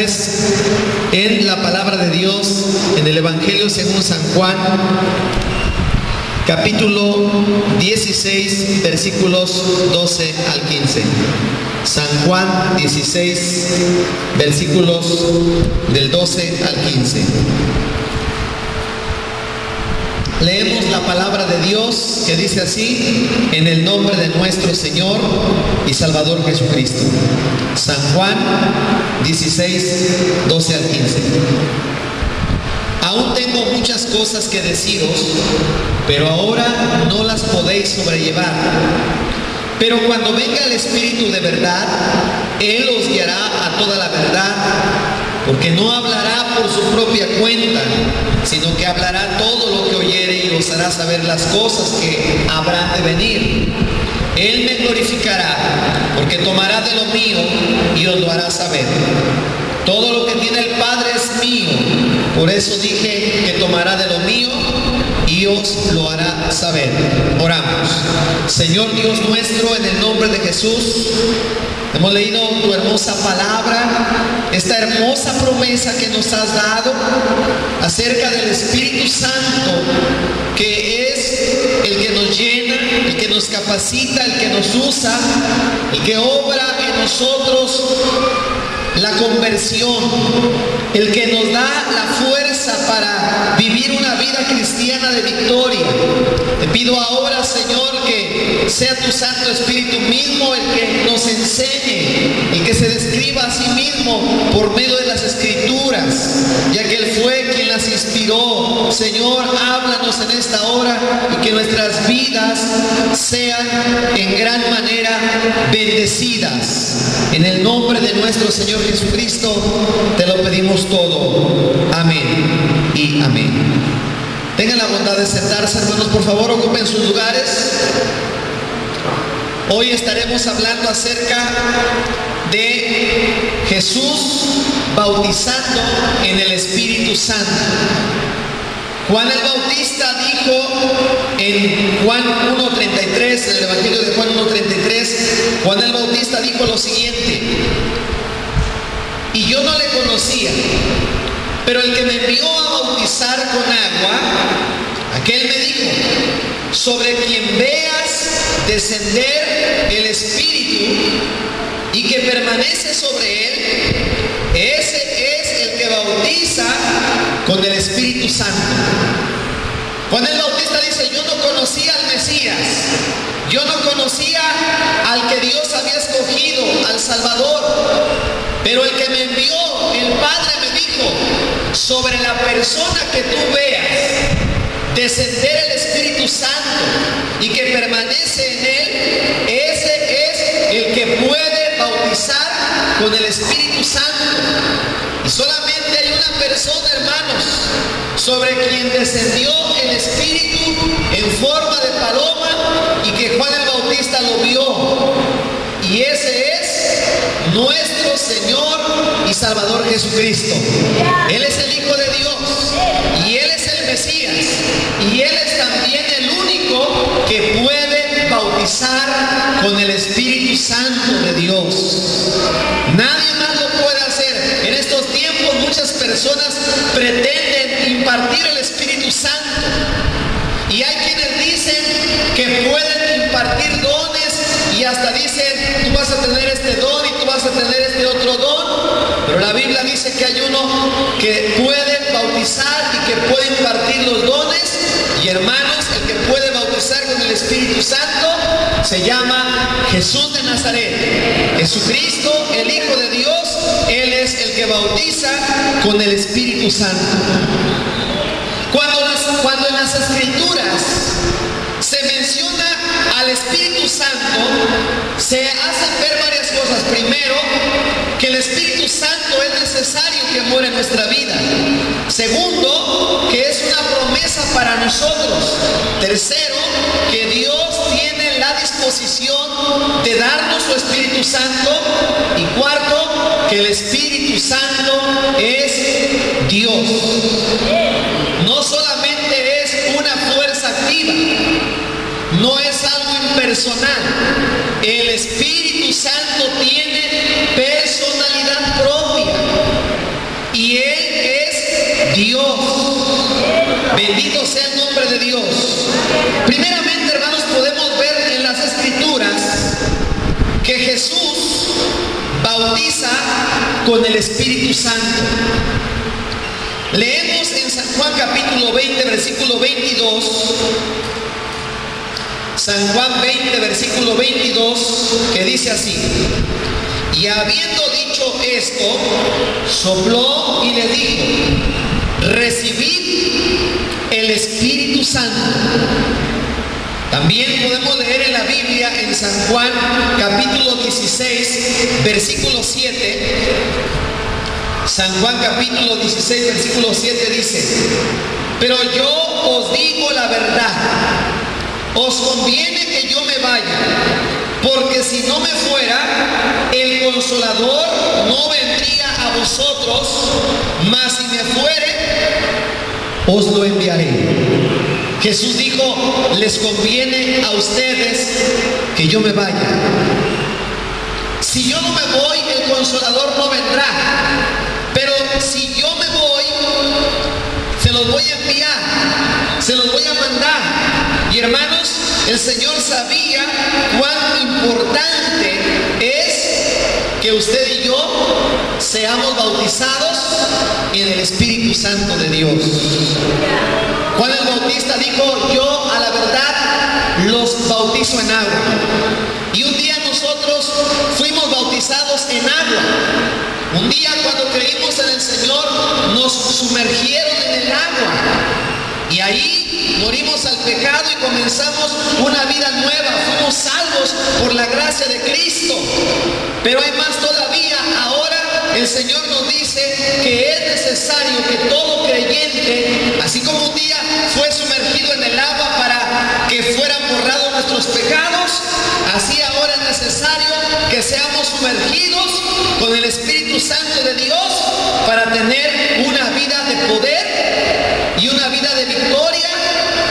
pues en la palabra de Dios, en el Evangelio según San Juan, capítulo 16, versículos 12 al 15. San Juan 16, versículos del 12 al 15. Leemos la palabra de Dios que dice así, en el nombre de nuestro Señor y Salvador Jesucristo. San Juan 16, 12 al 15. Aún tengo muchas cosas que deciros, pero ahora no las podéis sobrellevar. Pero cuando venga el Espíritu de verdad, Él os guiará a toda la verdad, porque no hablará por su propia cuenta, sino que hablará todo lo que oyere y os hará saber las cosas que habrán de venir. Él me glorificará, porque tomará de lo mío y os lo hará saber. Todo lo que tiene el Padre es mío, por eso dije que tomará de lo mío y os lo hará saber. Oramos. Señor Dios nuestro, en el nombre de Jesús, hemos leído tu hermosa palabra, esta hermosa promesa que nos has dado acerca del Espíritu Santo, que es el que nos llena, el que nos capacita, el que nos usa, el que obra en nosotros la conversión, el que nos da la fuerza para vivir una vida cristiana de victoria. Te pido ahora, Señor, que sea tu Santo Espíritu mismo el que nos enseñe, el que se describa a sí mismo por medio de las Escrituras, ya que Él fue quien las inspiró. Señor, háblanos en esta hora y que nuestras vidas sean en gran manera bendecidas. En el nombre de nuestro Señor Jesucristo te lo pedimos todo. Amén y amén. Tengan la bondad de sentarse, hermanos, por favor, ocupen sus lugares. Hoy estaremos hablando acerca de Jesús bautizando en el Espíritu Santo. Juan el Bautista dijo en Juan 1:33, en el Evangelio de Juan 1:33, Juan el Bautista dijo lo siguiente: y yo no le conocía, pero el que me envió a bautizar con agua, aquel me dijo: sobre quien veas descender el Espíritu y que permanece sobre él, ese es el que bautiza con el Espíritu Santo. Juan el Bautista dice: yo no conocía al Mesías, yo no conocía al que Dios había escogido, al Salvador, pero el que me envió, el Padre, me dijo: sobre la persona que tú veas descender el Espíritu Santo y que permanece en él, ese es el que puede bautizar con el Espíritu Santo. Y solamente hay una persona, hermanos, sobre quien descendió el Espíritu en forma de paloma y que Juan el Bautista lo vio. Y ese es nuestro Señor y Salvador Jesucristo. Él es el Hijo de Dios y Él es el Mesías, y Él es también el único que puede bautizar con el Espíritu Santo de Dios. Nadie más lo puede hacer. En estos tiempos muchas personas pretenden impartir el Espíritu Santo, y hay quienes dicen que pueden impartir dones, y hasta dicen: tú vas a tener este don y tú vas a tener este otro don. Pero la Biblia dice que hay uno que puede bautizar y que puede impartir los dones. Y hermanos, el que puede bautizar con el Espíritu Santo se llama Jesús de Nazaret. Jesucristo, el Hijo de Dios, Él es el que bautiza con el Espíritu Santo. Cuando en las Escrituras se menciona al Espíritu Santo, se hacen ver varias cosas. Primero, que el Espíritu Santo es necesario que muera en nuestra vida. Segundo, que es una promesa para nosotros. Tercero, que Dios tiene la disposición de darnos su Espíritu Santo. Y cuarto, que el Espíritu Santo es Dios. No solamente es una fuerza activa, no es algo impersonal. El Espíritu Santo tiene personalidad propia. con el Espíritu Santo. Leemos en San Juan capítulo 20, versículo 22. San Juan 20, versículo 22, que dice así: y habiendo dicho esto, sopló y le dijo: recibid el Espíritu Santo. También podemos leer en la Biblia, en San Juan capítulo 16, versículo 7. San Juan capítulo 16, versículo 7 dice: pero yo os digo la verdad, os conviene que yo me vaya, porque si no me fuera, el Consolador no vendría a vosotros, mas si me fuere, os lo enviaré. Jesús dijo: les conviene a ustedes que yo me vaya. Si yo no me voy, el Consolador no vendrá. Pero si yo me voy, se los voy a enviar, se los voy a mandar. Y hermanos, el Señor sabía cuán importante es que usted y yo seamos bautizados en el Espíritu Santo de Dios. Juan el Bautista dijo: yo a la verdad los bautizo en agua. Y un día nosotros fuimos bautizados en agua. Un día cuando creímos en el Señor, nos sumergieron en el agua. Y ahí morimos al pecado y comenzamos una vida nueva. Fuimos salvos por la gracia de Cristo. Pero hay más todavía. Ahora el Señor nos dice que es necesario que todo creyente, así como un día fue sumergido en el agua para que fueran borrados nuestros pecados, así ahora es necesario que seamos sumergidos con el Espíritu Santo de Dios para tener una vida de poder y una vida de victoria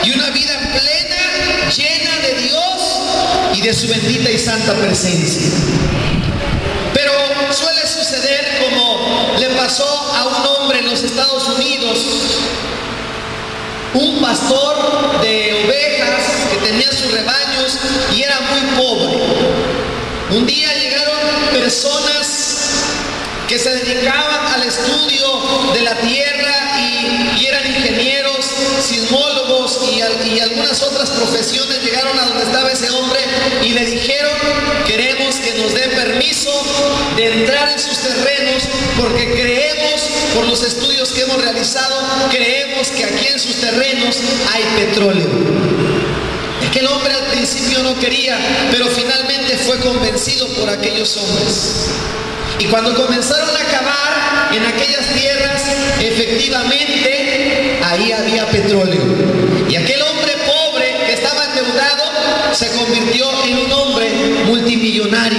y una vida plena, llena de Dios y de su bendita y santa presencia. Pero suele suceder como le pasó a un hombre en los Estados Unidos, un pastor de ovejas que tenía sus rebaños y era muy pobre. Un día llegaron personas que se dedicaban al estudio de la tierra y eran ingenieros, sismólogos y algunas otras profesiones. Llegaron a donde estaba ese hombre y le dijeron: queremos que nos dé permiso de entrar en sus terrenos, porque creemos, por los estudios que hemos realizado, creemos que aquí en sus terrenos hay petróleo. Aquel hombre al principio no quería, pero finalmente fue convencido por aquellos hombres. Y cuando comenzaron a cavar en aquellas tierras, efectivamente ahí había petróleo. Y aquel hombre pobre que estaba endeudado se convirtió en un hombre multimillonario.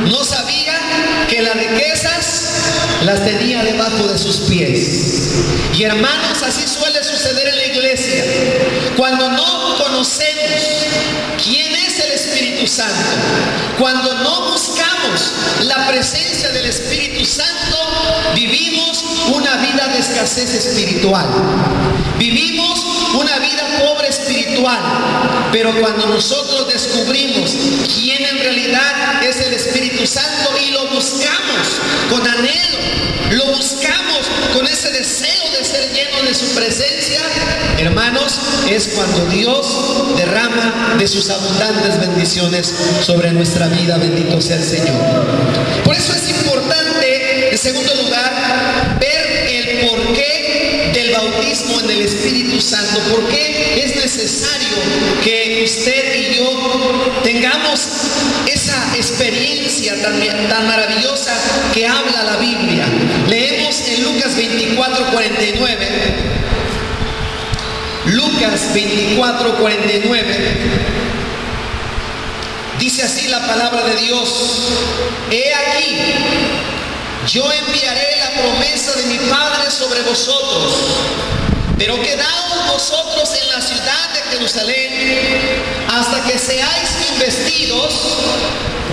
No sabía que las riquezas las tenía debajo de sus pies. Y hermanos, así suele suceder en la iglesia. Cuando no conocemos quién es el Espíritu Santo, cuando no buscamos la presencia del Espíritu Santo, vivimos una vida de escasez espiritual. Vivimos una vida pobre espiritual. Pero cuando nosotros descubrimos quién en realidad es el Espíritu Santo y lo buscamos con anhelo, lo buscamos con ese deseo de ser lleno de su presencia, hermanos, es cuando Dios derrama de sus abundantes bendiciones sobre nuestra vida. Bendito sea el Señor. Por eso es importante, en segundo lugar, ver el porqué del bautismo en el Espíritu Santo. ¿Por qué es necesario que usted y yo tengamos esa experiencia tan maravillosa que habla la Biblia? Leemos en Lucas 24, 49. Lucas 24, 49. Dice así la palabra de Dios: he aquí, yo enviaré la promesa de mi Padre sobre vosotros, pero quedaos vosotros en la ciudad de Jerusalén hasta que seáis investidos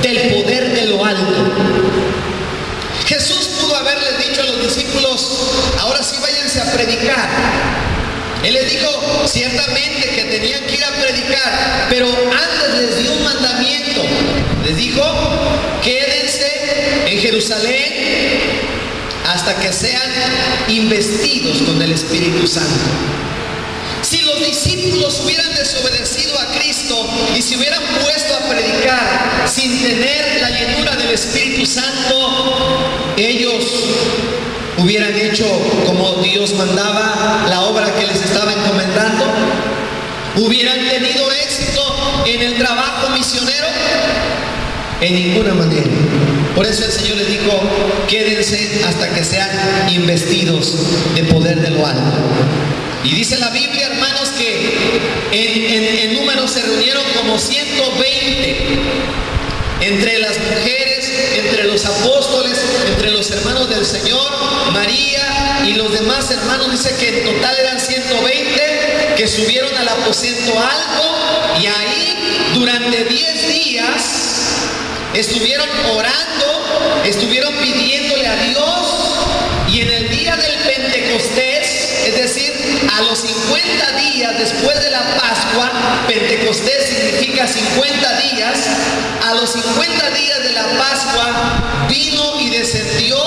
del poder de lo alto. Jesús pudo haberles dicho a los discípulos: ahora sí váyanse a predicar. Él les dijo ciertamente que tenían que ir a predicar, pero antes les dio un mandamiento. Les dijo: quédense en Jerusalén hasta que sean investidos con el Espíritu Santo. Si los discípulos hubieran desobedecido a Cristo y se hubieran puesto a predicar sin tener la llenura del Espíritu Santo, ellos hubieran hecho como Dios mandaba la obra que les estaba encomendando, hubieran tenido éxito en el trabajo misionero, en ninguna manera. Por eso el Señor les dijo: quédense hasta que sean investidos de poder de lo alto. Y dice la Biblia, hermanos, que en Números se reunieron como 120 entre las mujeres, entre los apóstoles, entre los hermanos del Señor, María y los demás hermanos. Dice que en total eran 120 que subieron al aposento alto, y ahí durante 10 días estuvieron orando, estuvieron pidiéndole a Dios. Y en el día del Pentecostés, es decir, a los 50 días después de la Pascua, Pentecostés significa 50 días, a los 50 días de la Pascua vino y descendió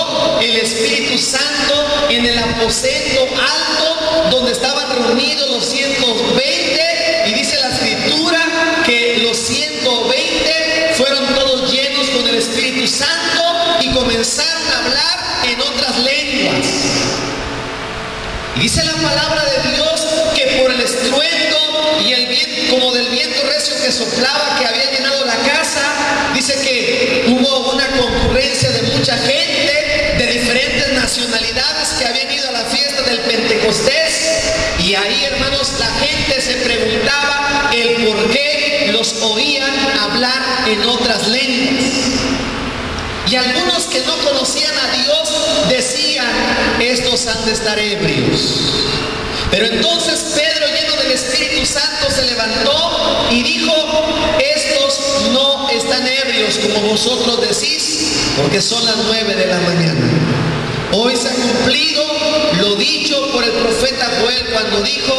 el Espíritu Santo en el aposento alto donde estaban reunidos los 120, y dice la Escritura que los 120 fueron todos llenos con el Espíritu Santo y comenzaron a hablar en otras lenguas. Y dice la palabra de Dios que por el estruendo y el viento, como del viento recio que soplaba, que había llenado la casa, dice que hubo una concurrencia de mucha gente de diferentes nacionalidades que habían ido a la fiesta del Pentecostés. Y ahí, hermanos, la gente se preguntaba el por qué los oían hablar en otras lenguas. Y algunos que no conocían a Dios decían: estos han de estar ebrios. Pero entonces Pedro, lleno del Espíritu Santo, se levantó y dijo: estos no están ebrios como vosotros decís, porque son las 9 de la mañana. Hoy se ha cumplido lo dicho por el profeta Joel cuando dijo: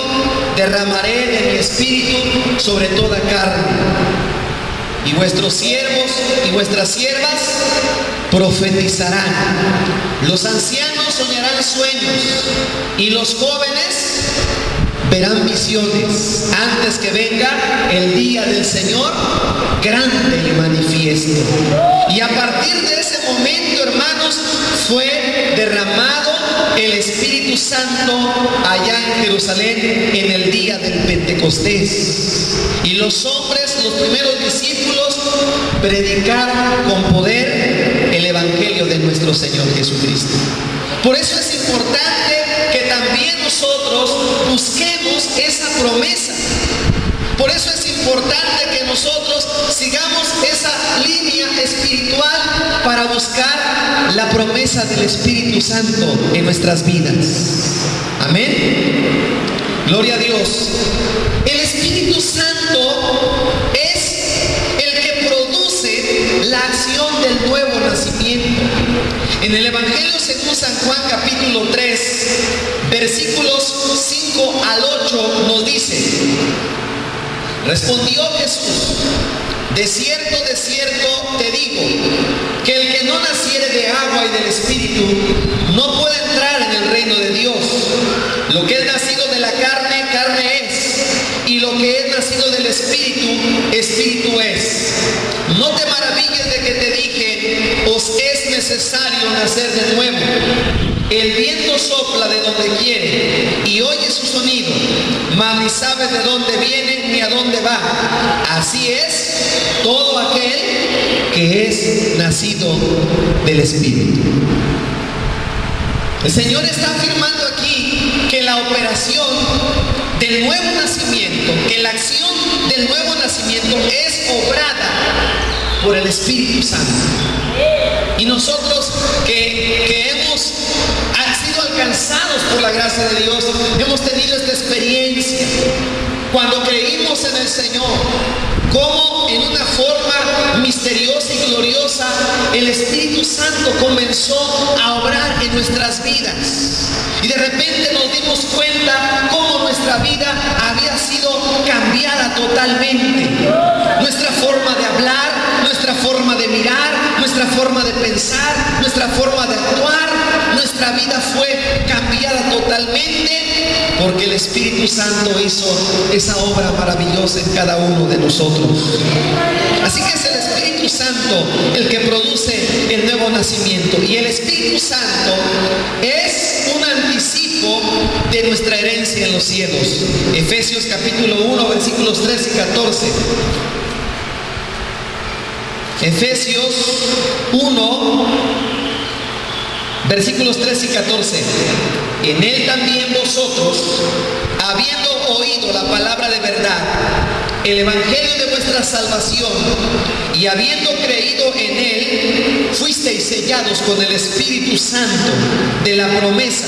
derramaré de mi espíritu sobre toda carne. Y vuestros siervos y vuestras siervas profetizarán. Los ancianos soñarán sueños y los jóvenes verán visiones, antes que venga el día del Señor grande y manifiesto. Y a partir de ese momento, hermanos, fue derramado el Espíritu Santo allá en Jerusalén en el día del Pentecostés. Y los hombres, los primeros discípulos, predicaron con poder el Evangelio de nuestro Señor Jesucristo. Por eso es importante que también nosotros busquemos esa promesa. Por eso es importante que nosotros sigamos esa línea espiritual para buscar la promesa del Espíritu Santo en nuestras vidas. Amén. Gloria a Dios. El Espíritu Santo es el que produce la acción del nuevo nacimiento. En el Evangelio según San Juan capítulo 3, versículos 5 al 8 nos dice: respondió Jesús: de cierto te digo, que el que no naciere de agua y del Espíritu no puede entrar en el reino de Dios. Lo que es nacido de la carne, carne es, y lo que es nacido del Espíritu, Espíritu es. No te maravilles de que te dije: os es necesario nacer de nuevo. El viento sopla de donde quiere y oye su sonido, mas ni sabes de dónde viene ni a dónde va. Así es todo aquel que es nacido del Espíritu. El Señor está afirmando aquí que la operación del nuevo nacimiento, que la acción del nuevo nacimiento es obrada por el Espíritu Santo. Y nosotros que hemos sido alcanzados por la gracia de Dios, hemos tenido esta experiencia cuando creímos en el Señor, como en una forma misteriosa y gloriosa el Espíritu Santo comenzó a obrar en nuestras vidas. Y de repente nos dimos cuenta cómo nuestra vida había sido cambiada totalmente. Nuestra forma de hablar, nuestra forma de mirar, nuestra forma de pensar, nuestra forma de actuar, nuestra nuestra vida fue cambiada totalmente porque el Espíritu Santo hizo esa obra maravillosa en cada uno de nosotros. Así que es el Espíritu Santo el que produce el nuevo nacimiento, y el Espíritu Santo es un anticipo de nuestra herencia en los cielos. Efesios capítulo 1 versículos 13 y 14. Efesios 1 versículos 13 y 14. En él también vosotros, habiendo oído la palabra de verdad, el evangelio de vuestra salvación, y habiendo creído en él, fuisteis sellados con el Espíritu Santo de la promesa,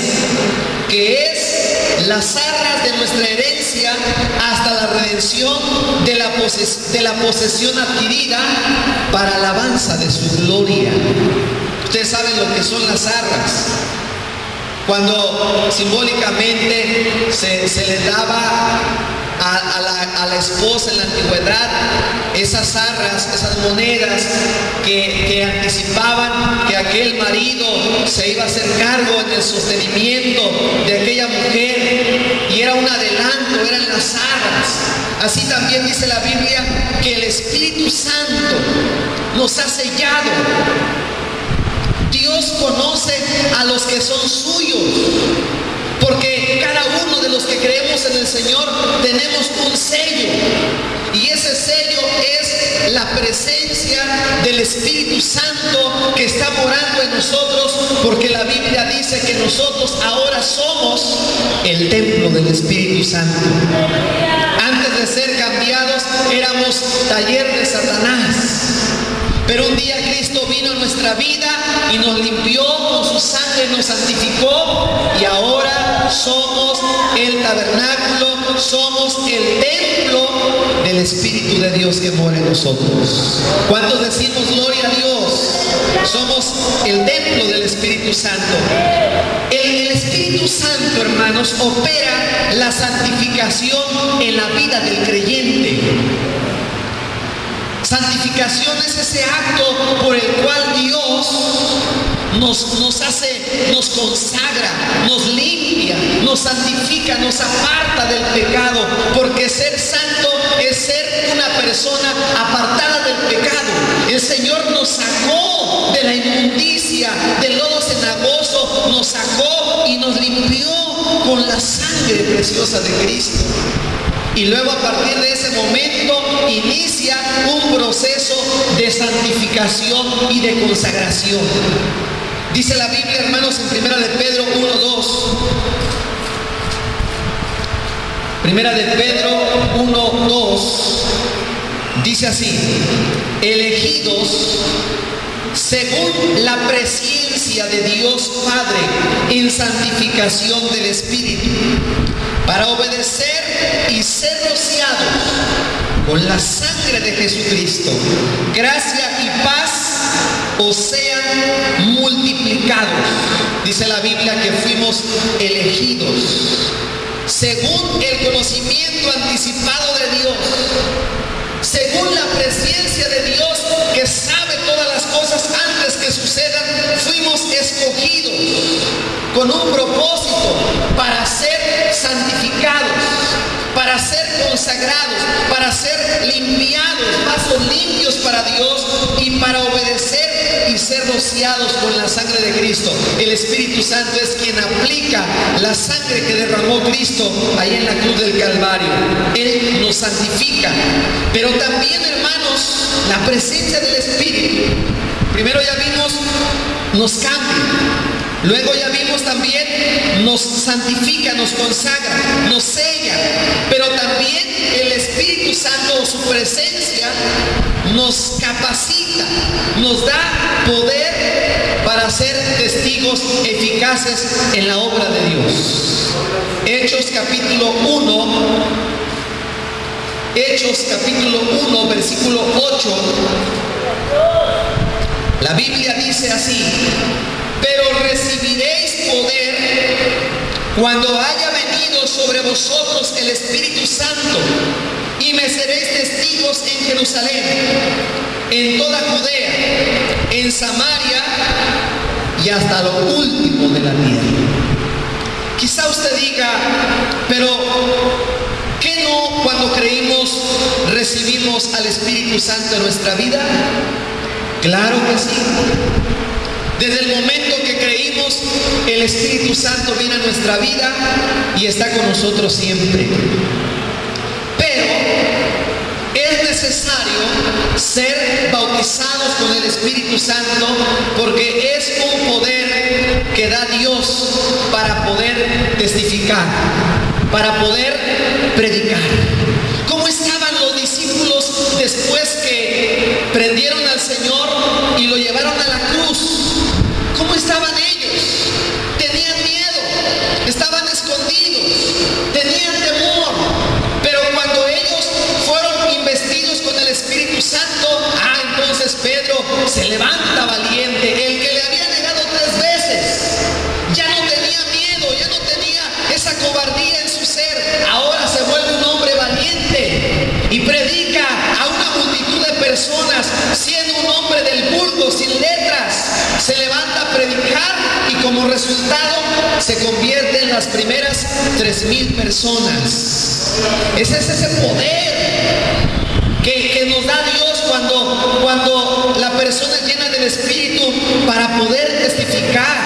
que es las arras de nuestra herencia hasta la redención de la posesión adquirida para alabanza de su gloria. Ustedes saben lo que son las arras. Cuando simbólicamente se le daba a la esposa en la antigüedad esas arras, esas monedas que anticipaban que aquel marido se iba a hacer cargo en el sostenimiento de aquella mujer, y era un adelanto, eran las arras. Así también dice la Biblia que el Espíritu Santo nos ha sellado. Dios conoce a los que son suyos, porque cada uno de los que creemos en el Señor tenemos un sello, y ese sello es la presencia del Espíritu Santo que está morando en nosotros, porque la Biblia dice que nosotros ahora somos el templo del Espíritu Santo. Antes de ser cambiados éramos taller de Satanás, pero un día Cristo vino a nuestra vida y nos limpió con su sangre, nos santificó, y ahora somos el tabernáculo, somos el templo del Espíritu de Dios que mora en nosotros. ¿Cuántos decimos gloria a Dios? Somos el templo del Espíritu Santo. El Espíritu Santo, hermanos, opera la santificación en la vida del creyente. Santificación es ese acto por el cual Dios nos hace, nos consagra, nos limpia, nos santifica, nos aparta del pecado, porque ser santo es ser una persona apartada del pecado. El Señor nos sacó de la inmundicia, del lodo cenagoso, nos sacó y nos limpió con la sangre preciosa de Cristo. Y luego, a partir de ese momento, inicia un proceso de santificación y de consagración. Dice la Biblia, hermanos, en Primera de Pedro 1:2. Primera de Pedro 1:2 dice así: elegidos según la presencia de Dios Padre en santificación del Espíritu, para obedecer y ser rociados con la sangre de Jesucristo. Gracia y paz os sean multiplicados. Dice la Biblia que fuimos elegidos según el conocimiento anticipado de Dios, según la presencia de Dios que sabe todas las cosas antes que sucedan. Fuimos escogidos con un propósito, para ser santificados, para ser consagrados, para ser limpiados, vasos limpios para Dios, y para obedecer y ser rociados con la sangre de Cristo. El Espíritu Santo es quien aplica la sangre que derramó Cristo ahí en la cruz del Calvario. Él nos santifica. Pero también, hermanos, la presencia del Espíritu, primero ya vimos, nos cambia. Luego ya vimos también, nos santifica, nos consagra, nos sella. Pero también el Espíritu Santo, su presencia, nos capacita, nos da poder para ser testigos eficaces en la obra de Dios. Hechos capítulo 1, versículo 8. La Biblia dice así: pero recibiréis poder cuando haya venido sobre vosotros el Espíritu Santo, y me seréis testigos en Jerusalén, en toda Judea, en Samaria y hasta lo último de la tierra. Quizá usted diga, pero ¿qué no cuando creímos recibimos al Espíritu Santo en nuestra vida? Claro que sí. Desde el momento que creímos, el Espíritu Santo viene a nuestra vida y está con nosotros siempre. Pero es necesario ser bautizados con el Espíritu Santo porque es un poder que da Dios para poder testificar, para poder predicar. ¿Cómo estaban los discípulos después que prendieron al Señor y lo llevaron a la cruz? ¿Cómo estaban ellos? Tenían miedo, estaban escondidos, tenían temor, pero cuando ellos fueron investidos con el Espíritu Santo, entonces Pedro se levanta valiente, el que le había negado 3 veces, ya no tenía miedo, ya no tenía esa cobardía en su ser, ahora se vuelve un hombre valiente y predica a una multitud de personas, siendo un hombre del vulgo, sin letras, se levanta a predicar y como resultado se convierte en las primeras 3,000 personas. Ese es ese poder que nos da Dios cuando la persona es llena del Espíritu para poder testificar.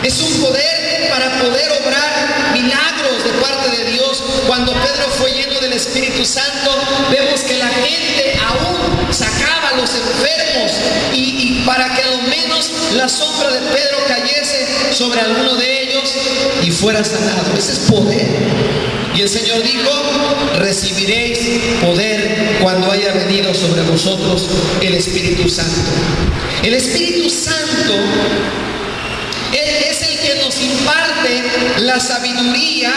Es un poder para poder obrar milagros de parte de Dios. Cuando Pedro fue lleno del Espíritu Santo, vemos que la gente aún sacaba a los enfermos y para que a lo menos la sombra de Pedro cayese sobre alguno de ellos y fuera sanado. Ese es poder. Y el Señor dijo, recibiréis poder cuando haya venido sobre vosotros el Espíritu Santo. El Espíritu Santo es el que nos imparte la sabiduría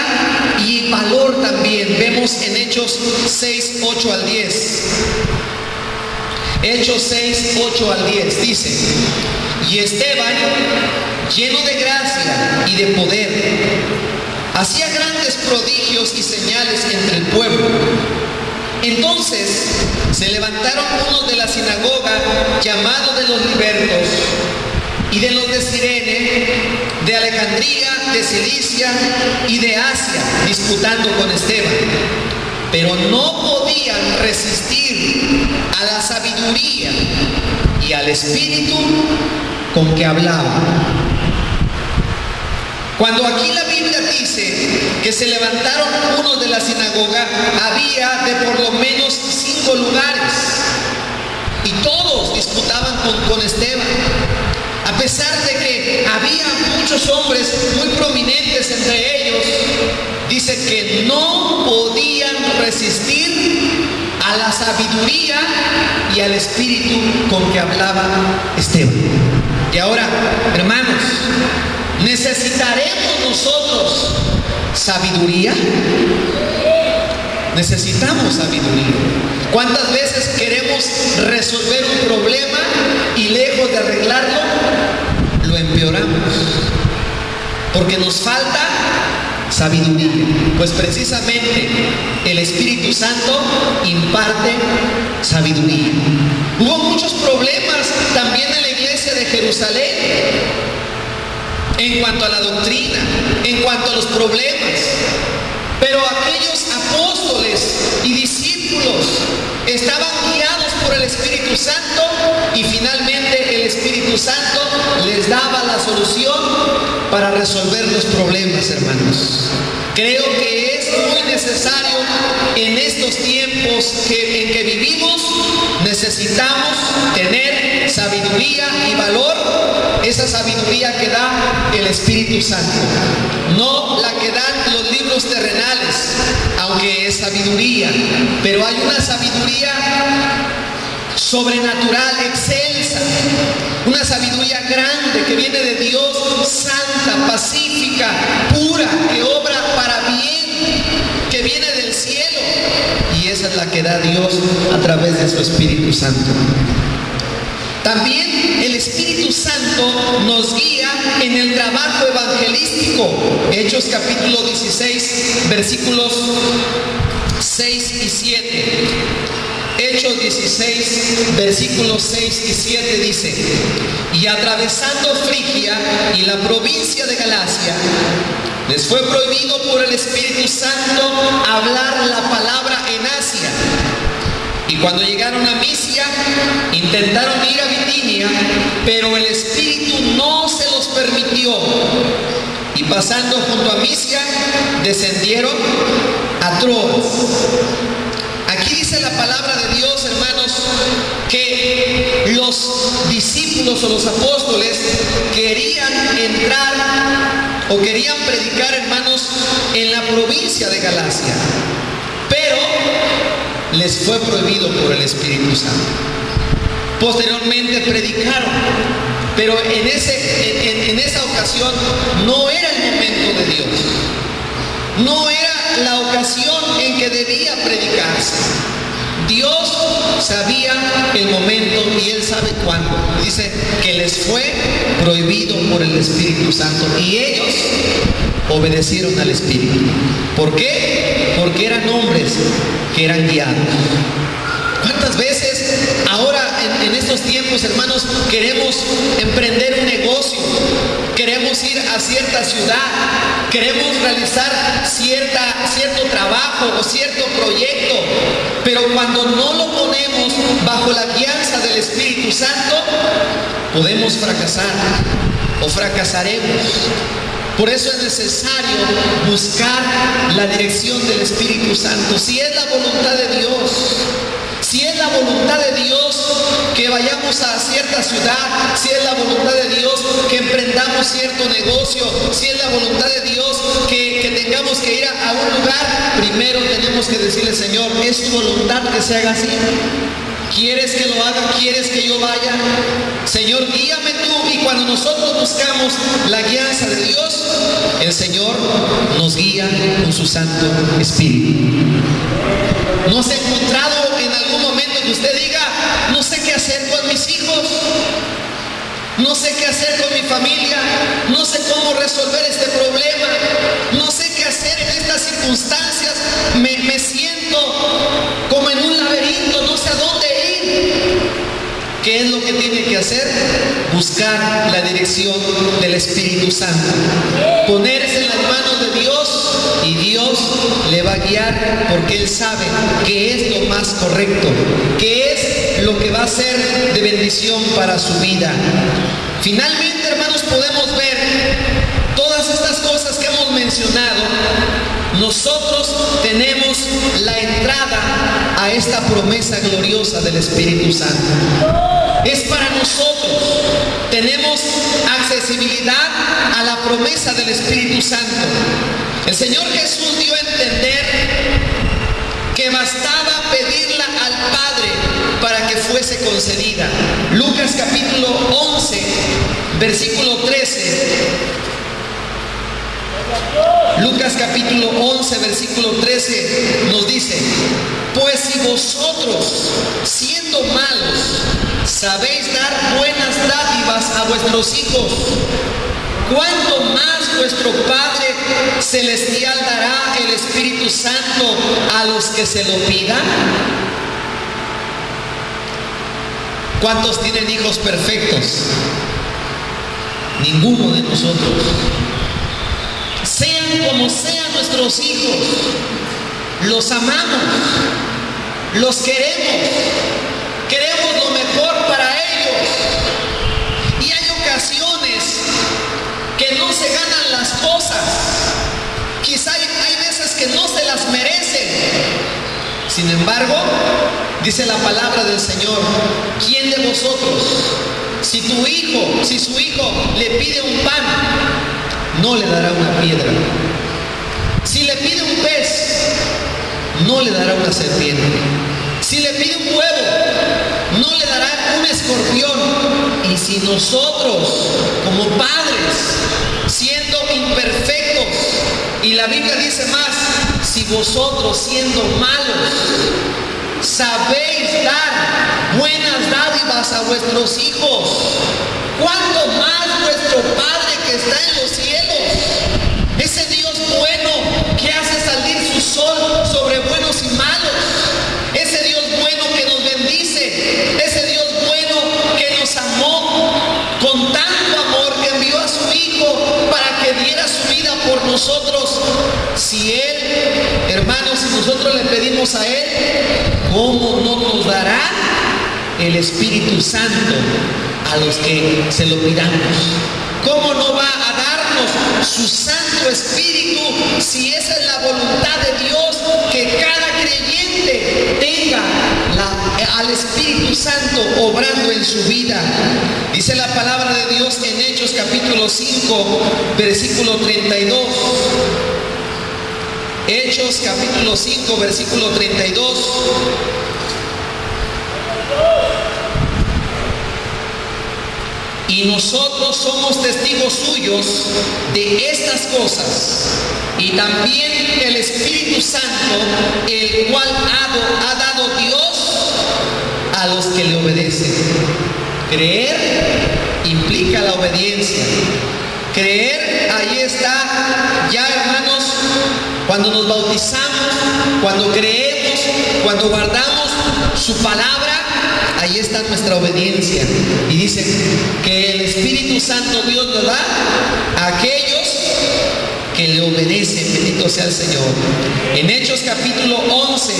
y valor también. Vemos en Hechos 6, 8 al 10. Hechos 6, 8 al 10 dice: y Esteban, lleno de gracia y de poder, hacía grandes prodigios y señales entre el pueblo. Entonces se levantaron unos de la sinagoga, llamados de los libertos, y de los de Cirene, de Alejandría, de Cilicia y de Asia, disputando con Esteban. Pero no podían resistir a la sabiduría y al espíritu con que hablaba. Cuando aquí la Biblia dice que se levantaron unos de la sinagoga, había de por lo menos 5 lugares y todos disputaban con Esteban. A pesar de que había muchos hombres muy prominentes entre ellos, dice que no podían resistir a la sabiduría y al espíritu con que hablaba Esteban. Y ahora, hermanos, ¿necesitaremos nosotros sabiduría? Necesitamos sabiduría. ¿Cuántas veces queremos resolver un problema y lejos de arreglarlo, lo empeoramos? Porque nos falta sabiduría. Pues precisamente el Espíritu Santo imparte sabiduría. Hubo muchos problemas también en la iglesia de Jerusalén en cuanto a la doctrina, en cuanto a los problemas. Pero aquellos apóstoles y discípulos estaban guiados por el Espíritu Santo y finalmente el Espíritu Santo les daba la solución para resolver los problemas, hermanos. Creo que es muy necesario en estos tiempos en que vivimos, necesitamos tener sabiduría y valor, esa sabiduría que da el Espíritu Santo, no la que dan los libros terrenales, aunque es sabiduría, pero hay una sabiduría sobrenatural, excelsa, una sabiduría grande que viene de Dios, santa, pacífica, pura, que obra para bien, que viene del cielo, y esa es la que da Dios a través de su Espíritu Santo. También el Espíritu Santo nos guía en el trabajo evangelístico. Hechos capítulo 16, versículos 6 y 7. Hechos capítulo 16, versículos 6 y 7 dice: y atravesando Frigia y la provincia de Galacia, les fue prohibido por el Espíritu Santo hablar la palabra en Asia. Y cuando llegaron a Misia, intentaron ir a Bitinia, pero el Espíritu no se los permitió. Y pasando junto a Misia, descendieron a Troas. Aquí dice la palabra de Dios, hermanos, que los discípulos o los apóstoles querían entrar o querían predicar, hermanos, en la provincia de Galacia, pero les fue prohibido por el Espíritu Santo. Posteriormente predicaron, pero en esa ocasión no era el momento de Dios, no era la ocasión en que debía predicarse. Dios sabía el momento y Él sabe cuándo. Dice que les fue prohibido por el Espíritu Santo y ellos obedecieron al Espíritu. ¿Por qué? Porque eran hombres que eran guiados. ¿Cuántas veces ahora en estos tiempos, hermanos, queremos emprender un negocio, queremos ir a cierta ciudad, queremos realizar cierto trabajo o cierto proyecto, pero cuando no lo ponemos bajo la guianza del Espíritu Santo, podemos fracasar o fracasaremos? Por eso es necesario buscar la dirección del Espíritu Santo. Si es la voluntad de Dios, si es la voluntad de Dios que vayamos a cierta ciudad, si es la voluntad de Dios que emprendamos cierto negocio, si es la voluntad de Dios que tengamos que ir a un lugar, primero tenemos que decirle: Señor, ¿es tu voluntad que se haga así? ¿Quieres que lo haga? ¿Quieres que yo vaya? Señor, guíame tú. Y cuando nosotros buscamos la guianza de Dios, el Señor nos guía con su Santo Espíritu. ¿No se ha encontrado en algún momento que usted diga: no sé qué hacer con mis hijos, no sé qué hacer con mi familia, no sé cómo resolver este problema, no sé qué hacer en estas circunstancias, me siento como en un laberinto, no sé a dónde ir? ¿Qué es lo que tiene que hacer? Buscar la dirección del Espíritu Santo, ponerse en las manos de Dios, y Dios le va a guiar, porque Él sabe que es lo más correcto, que es lo que va a ser de bendición para su vida. Finalmente, hermanos, podemos ver todas estas cosas que hemos mencionado. Nosotros tenemos la entrada a esta promesa gloriosa del Espíritu Santo. Es para nosotros. Tenemos accesibilidad a la promesa del Espíritu Santo. El Señor Jesús dio a entender que bastaba pedirla al Padre para que fuese concedida. Lucas capítulo 11, versículo 13. Lucas capítulo 11, versículo 13 nos dice: pues si vosotros, siendo malos, sabéis dar buenas dádivas a vuestros hijos, ¿cuánto más vuestro Padre Celestial dará el Espíritu Santo a los que se lo pidan? ¿Cuántos tienen hijos perfectos? Ninguno de nosotros. Sean como sean nuestros hijos, los amamos, los queremos lo mejor para ellos. Y hay ocasiones que no se ganan las cosas, quizá hay veces que no se las merecen. Sin embargo, dice la palabra del Señor: ¿quién de vosotros, si su hijo le pide un pan, no le dará una piedra? Si le pide un pez, no le dará una serpiente. Si le pide un huevo, no le dará un escorpión. Y si nosotros, como padres, siendo imperfectos, y la Biblia dice más: si vosotros, siendo malos, sabéis dar buenas dádivas a vuestros hijos, ¿cuánto más vuestro Padre que está en los cielos, ese Dios bueno que hace salir su sol sobre buenos y malos, ese Dios bueno que nos bendice Si Él, hermanos, si nosotros le pedimos a Él, ¿cómo no nos dará el Espíritu Santo a los que se lo pidamos? ¿Cómo no va a darnos su Santo Espíritu si esa es la voluntad de Dios, que cada creyente tenga al Espíritu Santo obrando en su vida? Dice la palabra de Dios en Hechos capítulo 5, versículo 32. Hechos capítulo 5, versículo 32. Y nosotros somos testigos suyos de estas cosas, y también el Espíritu Santo, el cual ha dado Dios a los que le obedecen. Creer implica la obediencia. Creer, ahí está, ya hermanos, cuando nos bautizamos, cuando creemos, cuando guardamos su palabra, ahí está nuestra obediencia. Y dice que el Espíritu Santo Dios lo da a aquellos que le obedecen. Bendito sea el Señor. En Hechos capítulo 11,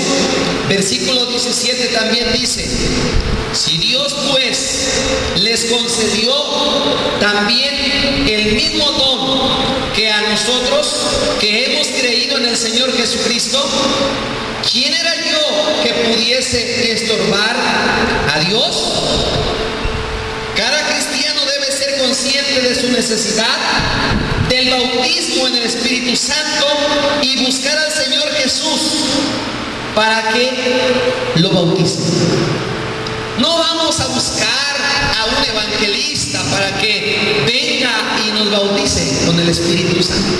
versículo 17 también dice: si Dios pues les concedió también el mismo don que a nosotros, que hemos creído en el Señor Jesucristo, ¿quién era yo que pudiese estorbar a Dios? Cada cristiano debe ser consciente de su necesidad del bautismo en el Espíritu Santo y buscar al Señor Jesús para que lo bautice. No vamos a buscar a un evangelista para que venga y nos bautice con el Espíritu Santo.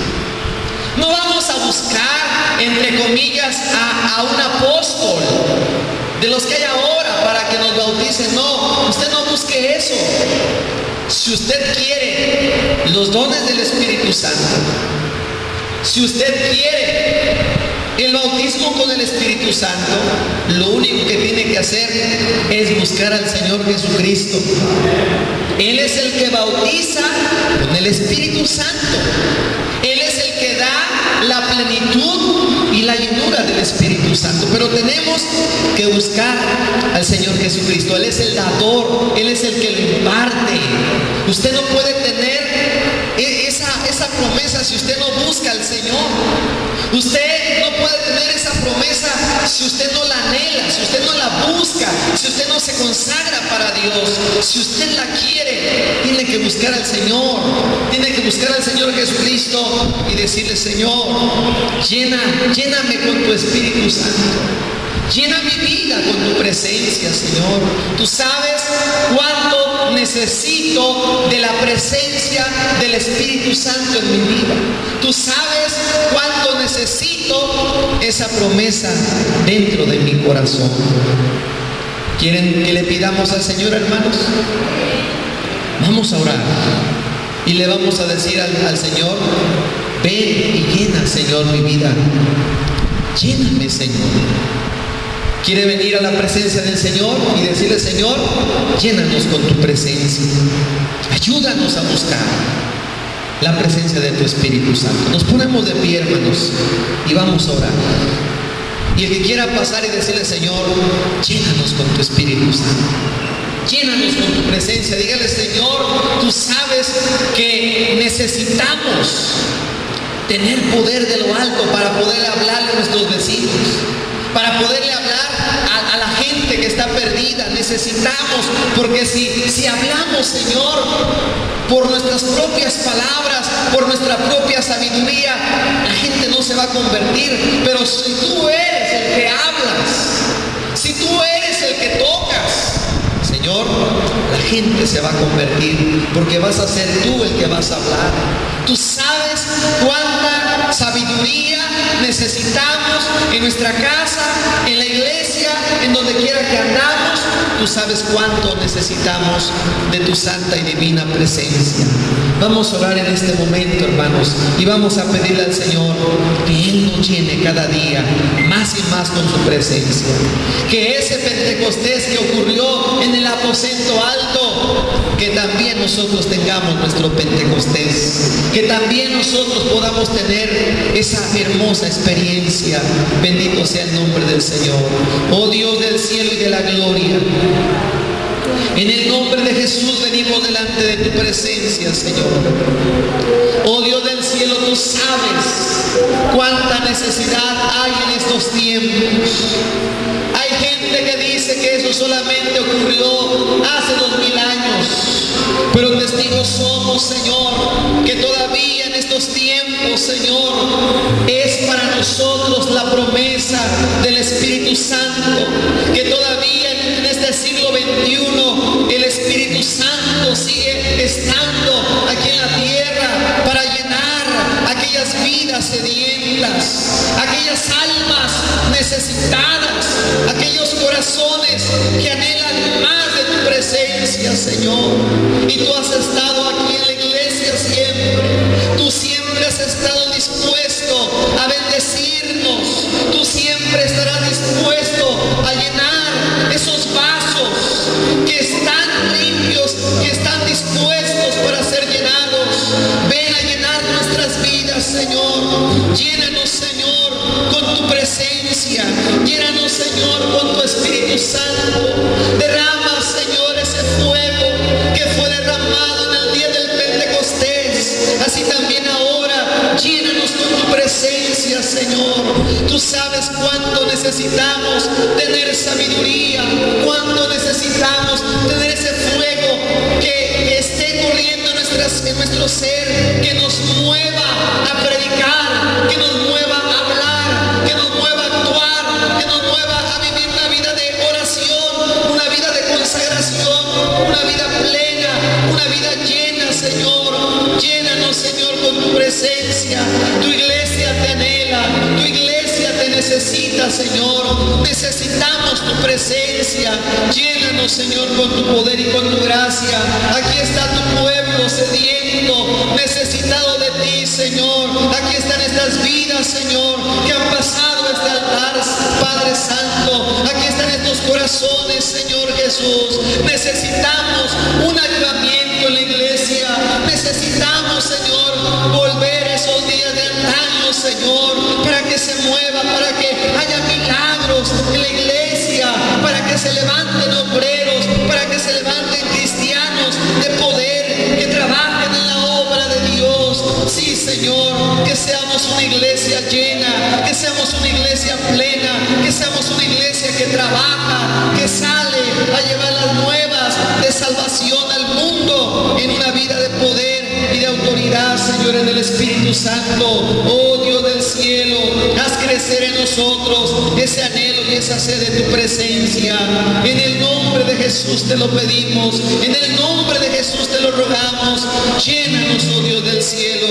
No vamos a buscar, entre comillas, a un apóstol de los que hay ahora para que nos bautice. No, usted no busque eso. Si usted quiere los dones del Espíritu Santo, si usted quiere el bautismo con el Espíritu Santo, lo único que tiene que hacer es buscar al Señor Jesucristo. Él es el que bautiza con el Espíritu Santo. Él es el que da la plenitud y la llenura del Espíritu Santo. Pero tenemos que buscar al Señor Jesucristo. Él es el dador, Él es el que lo imparte. Usted no puede tener esa promesa si usted no busca al Señor. Usted no puede tener esa promesa si usted no la anhela, si usted no la busca, si usted no se consagra para Dios. Si usted la quiere, tiene que buscar al Señor, tiene que buscar al Señor Jesucristo y decirle: Señor, lléname con tu Espíritu Santo. Llena mi vida con tu presencia, Señor. Tú sabes cuánto necesito de la presencia del Espíritu Santo en mi vida. Tú sabes cuánto necesito esa promesa dentro de mi corazón. ¿Quieren que le pidamos al Señor, hermanos? Vamos a orar y le vamos a decir al Señor: ven y llena, Señor, mi vida. Lléname, Señor. ¿Quiere venir a la presencia del Señor y decirle: Señor, llénanos con tu presencia? Ayúdanos a buscar la presencia de tu Espíritu Santo. Nos ponemos de pie, hermanos, y vamos a orar. Y el que quiera pasar y decirle: Señor, llénanos con tu Espíritu Santo. Llénanos con tu presencia. Dígale: Señor, tú sabes que necesitamos tener poder de lo alto para poder hablarle a nuestros vecinos, para poderle hablar a la gente que está perdida. Necesitamos, porque si hablamos, Señor, por nuestras propias palabras, por nuestra propia sabiduría, la gente no se va a convertir. Pero si tú eres el que hablas, si tú eres el que tocas, Señor, la gente se va a convertir, porque vas a ser tú el que vas a hablar. Tú sabes cuánta sabiduría necesitamos en nuestra casa, en la iglesia, en donde quiera que andamos. Tú sabes cuánto necesitamos de tu santa y divina presencia. Vamos a orar en este momento, hermanos, y vamos a pedirle al Señor que Él nos llene cada día más y más con su presencia. Que ese Pentecostés que ocurrió en el aposento alto, que también nosotros tengamos nuestro Pentecostés, que también nosotros podamos tener esa hermosa experiencia. Bendito sea el nombre del Señor. Oh Dios del cielo y de la gloria, en el nombre de Jesús venimos delante de tu presencia, Señor. Oh Dios del cielo, tú sabes cuánta necesidad hay en estos tiempos. Hay gente que dice que eso solamente ocurrió hace 2000 años, pero testigos somos, Señor, que todavía en estos tiempos, Señor, es para nosotros la promesa del Espíritu Santo, que todavía en este siglo XXI el Espíritu Santo sigue estando aquí en la tierra para llenar aquellas vidas sedientas, aquellas almas necesitadas, aquellos corazones que anhelan más de tu presencia, Señor. Y tú has estado aquí en la iglesia siempre. Tú siempre has estado dispuesto a bendecirnos. Tú siempre estarás dispuesto a llenar esos vasos que están limpios, que están dispuestos para ser llenados. Ven a llenar nuestras vidas, Señor. Llénanos, Señor, con tu presencia. Llénanos, Señor, con tu Espíritu Santo. Derrama, Señor, ese fuego que fue derramado en el día del Pentecostés. Así también ahora, llénanos con tu presencia, Señor. Tú sabes cuánto necesitamos tener sabiduría, cuánto necesitamos tener ese fuego que esté corriendo en nuestro ser, que nos mueva a predicar, que nos mueva a hablar, que nos mueva a actuar, que nos mueva a vivir una vida de oración, una vida de consagración, una vida plena, una vida llena, Señor. Llénanos, Señor, con tu presencia. Tu iglesia te anhela, tu iglesia te necesita, Señor. Necesitamos tu presencia. Llénanos, Señor, con tu poder y con tu gracia. Aquí está tu pueblo sediento, necesitado de ti, Señor. Aquí están estas vidas, Señor, que han pasado este altar, Padre Santo. Aquí están estos corazones, Señor Jesús. Necesitamos un avivamiento en la iglesia. Necesitamos, Señor, volver a esos días de antaño, Señor, para que se mueva, para que haya milagros en la iglesia, para que se levanten obreros, para que se levanten cristianos de poder, que trabajen en la obra de Dios. Sí, Señor, que seamos una iglesia llena, que seamos una iglesia plena, que seamos una iglesia que trabaja, que sale a llevar las nuevas de salvación al mundo en una vida de poder y de autoridad, Señor, en el Espíritu Santo. Oh Dios del cielo, haz crecer en nosotros ese anhelo y esa sed de tu presencia. En el nombre de Jesús te lo pedimos, en el nombre de Jesús te lo rogamos. Llénanos, oh Dios del cielo.